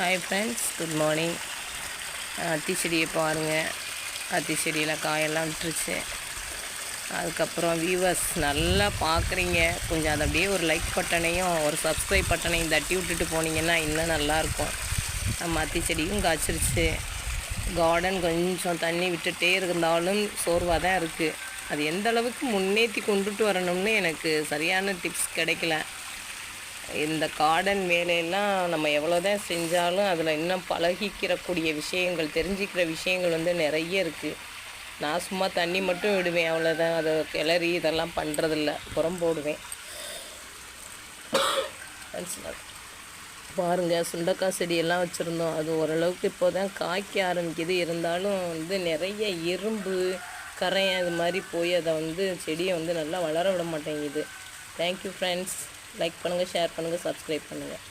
Hi friends, good morning. அத்தி செடியை பாருங்கள். அத்தி செடியில் காயெல்லாம் விட்டுருச்சு. அதுக்கப்புறம் வியூவர்ஸ் நல்லா பார்க்குறீங்க. கொஞ்சம் அதை அப்படியே ஒரு லைக் பட்டனையும் ஒரு சப்ஸ்கிரைப் பட்டனையும் தட்டி விட்டுட்டு போனீங்கன்னா இன்னும் நல்லாயிருக்கும். நம்ம அத்தி செடியும் காய்ச்சிருச்சு. கார்டன் கொஞ்சம் தண்ணி விட்டுட்டே இருந்தாலும் சோர்வாக தான் இருக்குது. அது எந்த அளவுக்கு முன்னேற்றி கொண்டுட்டு வரணும்னு எனக்கு சரியான டிப்ஸ் கிடைக்கல. இந்த கார்டன் வேலையெல்லாம் நம்ம எவ்வளோ தான் செஞ்சாலும் அதில் இன்னும் பழகிக்கிறக்கூடிய விஷயங்கள், தெரிஞ்சிக்கிற விஷயங்கள் நிறைய இருக்குது. நான் சும்மா தண்ணி மட்டும் விடுவேன், அவ்வளோதான். அதை கிளறி இதெல்லாம் பண்ணுறதில்ல, உரம் போடுவேன். பாருங்கள், சுண்டக்காய் செடியெல்லாம் வச்சுருந்தோம். அது ஓரளவுக்கு இப்போ தான் காய்க்க ஆரம்பிக்குது. இருந்தாலும் நிறைய எறும்பு, கரையான் இது மாதிரி போய் அதை செடியை நல்லா வளர விட மாட்டேங்குது. Thank you friends. லைக் பண்ணுங்கள், ஷேர் பண்ணுங்கள், சப்ஸ்கிரைப் பண்ணுங்கள்.